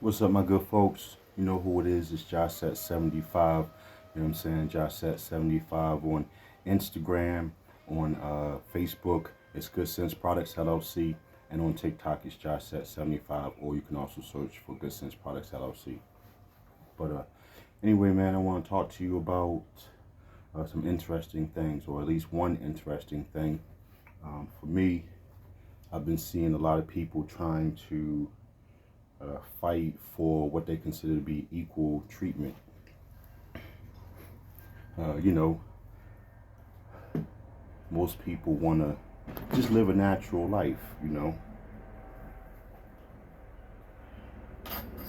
What's up, my good folks? You know who it is. It's Jahset75. You know what I'm saying? Jahset75 on Instagram, on Facebook. It's Good Sense Products LLC. And on TikTok, it's Jahset75. Or you can also search for Good Sense Products LLC. But anyway, man, I want to talk to you about some interesting things, or at least one interesting thing. For me, I've been seeing a lot of people trying to fight for what they consider to be equal treatment. You know, most people want to just live a natural life,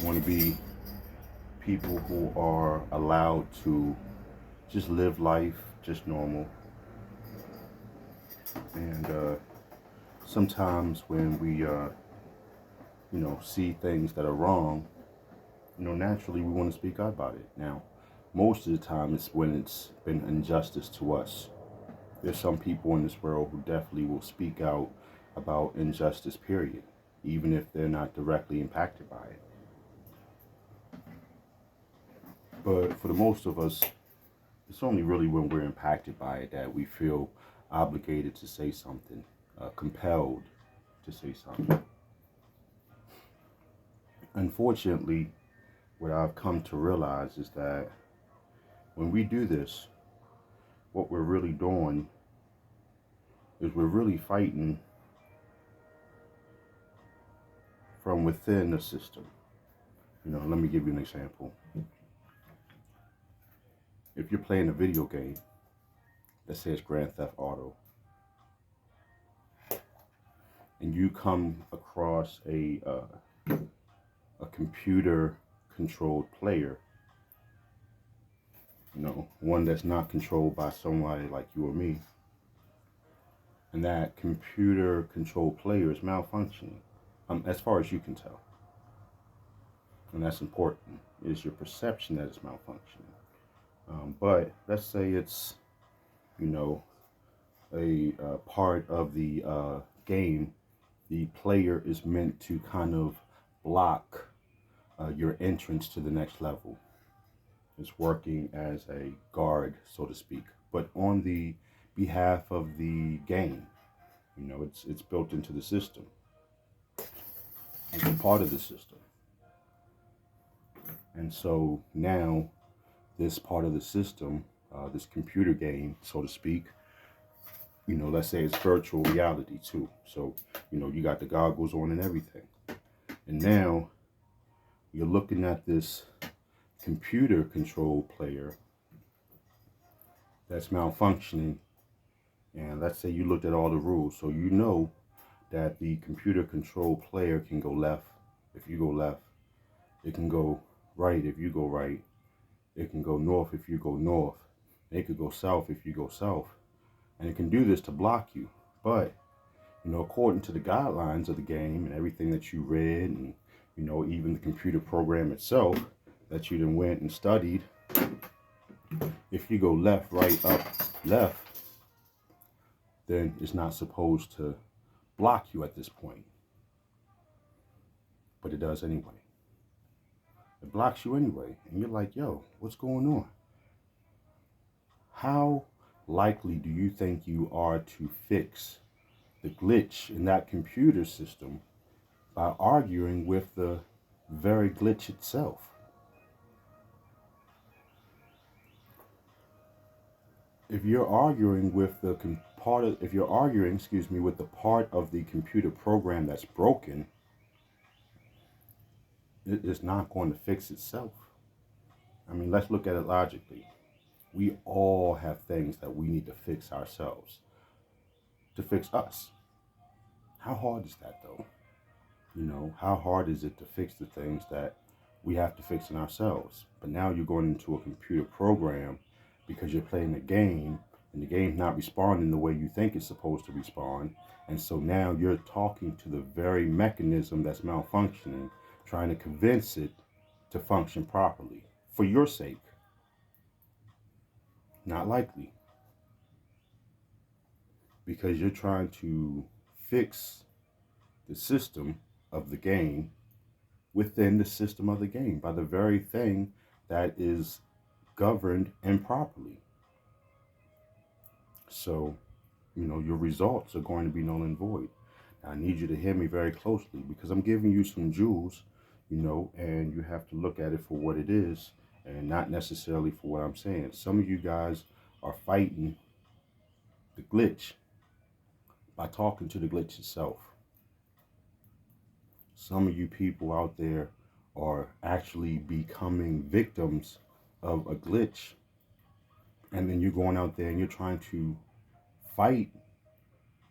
want to be people who are allowed to just live life just normal. And sometimes when we, see things that are wrong, naturally we want to speak out about it. Now, most of the time it's when it's been injustice to us. There's some people in this world who definitely will speak out about injustice, period, even if they're not directly impacted by it. But for the most of us, it's only really when we're impacted by it that we feel obligated to say something, compelled to say something. Unfortunately, what I've come to realize is that when we do this, what we're really doing is we're really fighting from within the system. Let me give you an example. If you're playing a video game that says Grand Theft Auto, and you come across a computer controlled player, one that's not controlled by somebody like you or me, and that computer controlled player is malfunctioning, as far as you can tell. And that's important, is your perception that it's malfunctioning. But let's say it's, a part of the game, the player is meant to kind of block your entrance to the next level. It's working as a guard, so to speak, but on the behalf of the game. It's built into the system. It's a part of the system. And so now this part of the system, this computer game, so to speak, let's say it's virtual reality too. So, you got the goggles on and everything. And now you're looking at this computer control player that's malfunctioning. And let's say you looked at all the rules. So you know that the computer control player can go left if you go left. It can go right if you go right. It can go north if you go north. It could go south if you go south. And it can do this to block you. But, according to the guidelines of the game and everything that you read, and, even the computer program itself that you then went and studied, if you go left, right, up, left, then it's not supposed to block you at this point. But it does anyway. It blocks you anyway. And you're like, yo, what's going on? How likely do you think you are to fix the glitch in that computer system by arguing with the very glitch itself? If you're arguing with the with the part of the computer program that's broken, it is not going to fix itself. I mean, let's look at it logically. We all have things that we need to fix ourselves, to fix us. How hard is that, though? How hard is it to fix the things that we have to fix in ourselves? But now you're going into a computer program because you're playing a game, and the game's not responding the way you think it's supposed to respond. And so now you're talking to the very mechanism that's malfunctioning, trying to convince it to function properly for your sake. Not likely. Because you're trying to fix the system of the game within the system of the game by the very thing that is governed improperly. So, your results are going to be null and void. Now, I need you to hear me very closely because I'm giving you some jewels, and you have to look at it for what it is and not necessarily for what I'm saying. Some of you guys are fighting the glitch by talking to the glitch itself. Some of you people out there are actually becoming victims of a glitch, and then you're going out there and you're trying to fight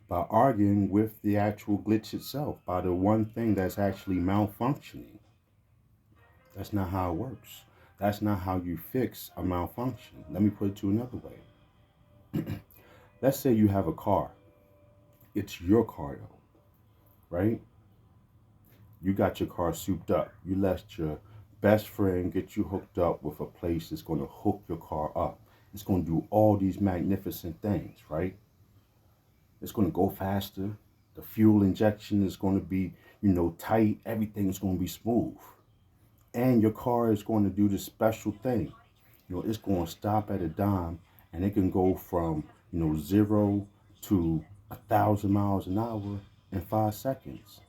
by arguing with the actual glitch itself, by the one thing that's actually malfunctioning. That's not how it works. That's not how you fix a malfunction. Let me put it to another way. Let's say you have a car. It's your car, though, right? You got your car souped up. You let your best friend get you hooked up with a place that's going to hook your car up. It's going to do all these magnificent things, right? It's going to go faster. The fuel injection is going to be, tight. Everything is going to be smooth. And your car is going to do this special thing. It's going to stop at a dime, and it can go from, 0 to 1,000 miles an hour in 5 seconds.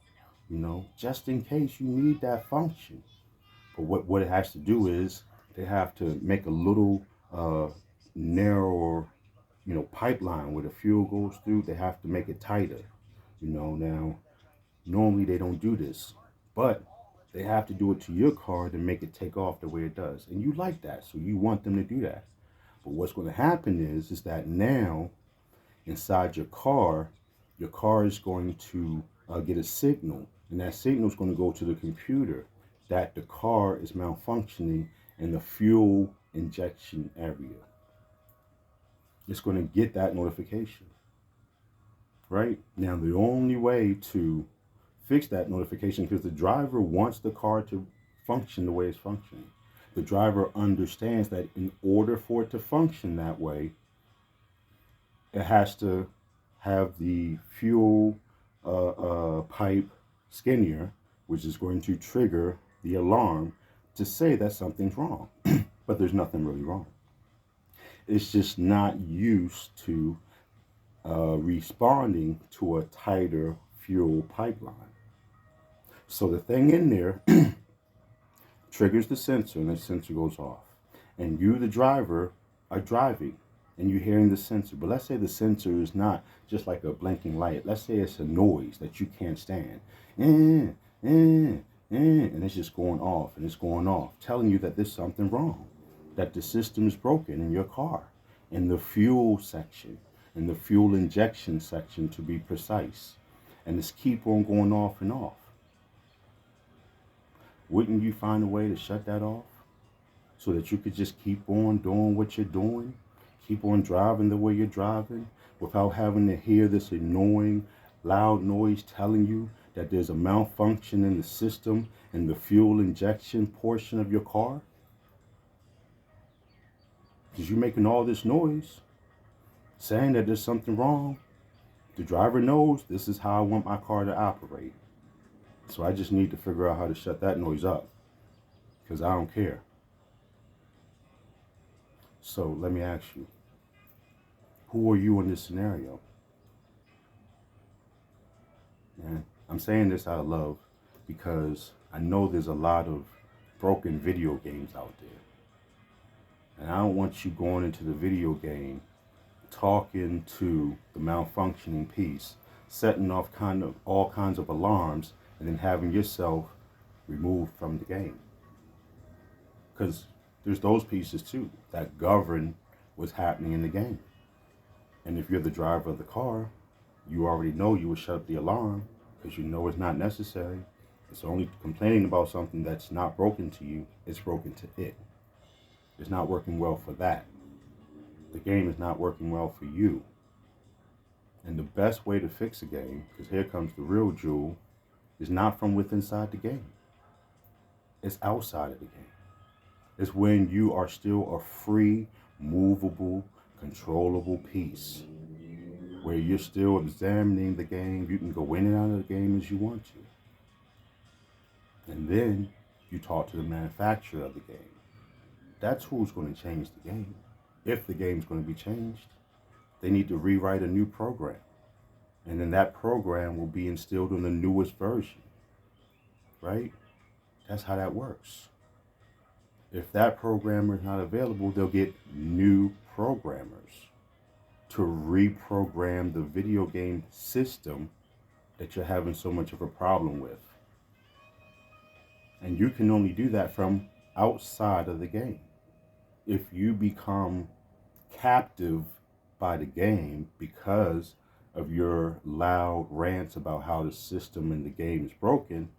Just in case you need that function. But what it has to do is they have to make a little narrower, pipeline where the fuel goes through. They have to make it tighter. Now normally they don't do this, but they have to do it to your car to make it take off the way it does. And you like that, so you want them to do that. But what's going to happen is that now inside your car is going to get a signal, and that signal is going to go to the computer that the car is malfunctioning in the fuel injection area. It's going to get that notification. Right? Now, the only way to fix that notification, because the driver wants the car to function the way it's functioning. The driver understands that in order for it to function that way, it has to have the fuel pipe skinnier, which is going to trigger the alarm to say that something's wrong. But there's nothing really wrong. It's just not used to responding to a tighter fuel pipeline. So the thing in there triggers the sensor, and the sensor goes off. And you, the driver, are driving, and you're hearing the sensor. But let's say the sensor is not just like a blinking light. Let's say it's a noise that you can't stand. And it's just going off, and it's going off, telling you that there's something wrong, that the system is broken in your car, in the fuel section, in the fuel injection section to be precise. And it's keep on going off and off. Wouldn't you find a way to shut that off so that you could just keep on doing what you're doing, keep on driving the way you're driving without having to hear this annoying, loud noise telling you that there's a malfunction in the system and the fuel injection portion of your car? Because you're making all this noise saying that there's something wrong. The driver knows this is how I want my car to operate. So I just need to figure out how to shut that noise up, because I don't care. So let me ask you, who are you in this scenario? And I'm saying this out of love because I know there's a lot of broken video games out there. And I don't want you going into the video game talking to the malfunctioning piece, setting off all kinds of alarms, and then having yourself removed from the game. Because there's those pieces too that govern what's happening in the game. And if you're the driver of the car, you already know you will shut up the alarm because you know it's not necessary. It's only complaining about something that's not broken to you, it's broken to it. It's not working well for that. The game is not working well for you. And the best way to fix a game, because here comes the real jewel, is not from within inside the game. It's outside of the game. It's when you are still a free, movable, controllable piece, where you're still examining the game. You can go in and out of the game as you want to. And then you talk to the manufacturer of the game. That's who's going to change the game. If the game's going to be changed, they need to rewrite a new program. And then that program will be instilled in the newest version, right? That's how that works. If that programmer is not available, they'll get new programmers to reprogram the video game system that you're having so much of a problem with. And you can only do that from outside of the game. If you become captive by the game because of your loud rants about how the system in the game is broken,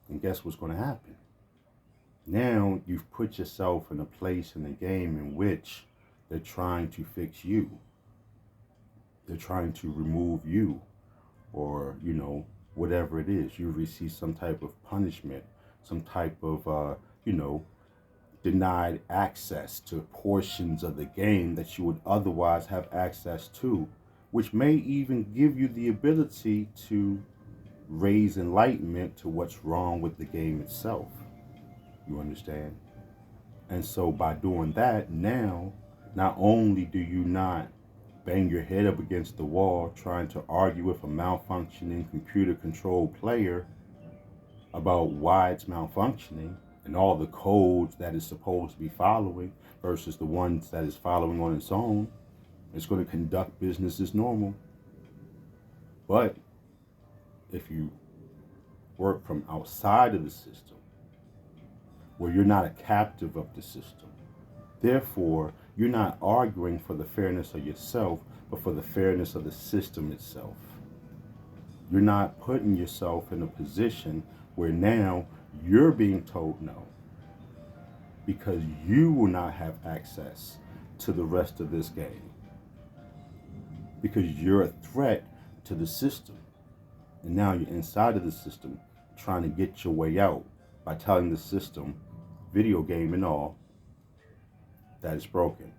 then guess what's going to happen? Now you've put yourself in a place in the game in which they're trying to fix you. They're trying to remove you, or, whatever it is. You receive some type of punishment, some type of, denied access to portions of the game that you would otherwise have access to, which may even give you the ability to raise enlightenment to what's wrong with the game itself. You understand? And so by doing that, now, not only do you not bang your head up against the wall trying to argue with a malfunctioning computer controlled player about why it's malfunctioning and all the codes that it's supposed to be following versus the ones that it's following on its own. It's going to conduct business as normal. But if you work from outside of the system, where you're not a captive of the system, therefore, you're not arguing for the fairness of yourself, but for the fairness of the system itself. You're not putting yourself in a position where now you're being told no, because you will not have access to the rest of this game, because you're a threat to the system. And now you're inside of the system trying to get your way out by telling the system, video game and all, that it's broken.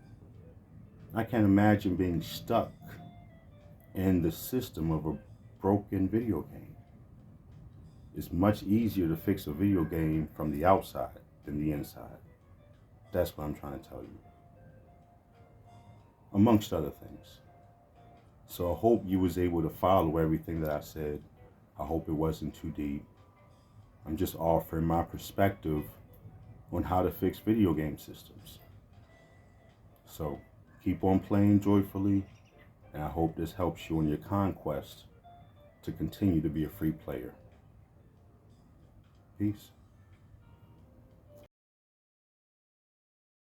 I can't imagine being stuck in the system of a broken video game. It's much easier to fix a video game from the outside than the inside. That's what I'm trying to tell you. Amongst other things. So I hope you was able to follow everything that I said. I hope it wasn't too deep. I'm just offering my perspective on how to fix video game systems. So keep on playing joyfully, and I hope this helps you in your conquest to continue to be a free player. Peace.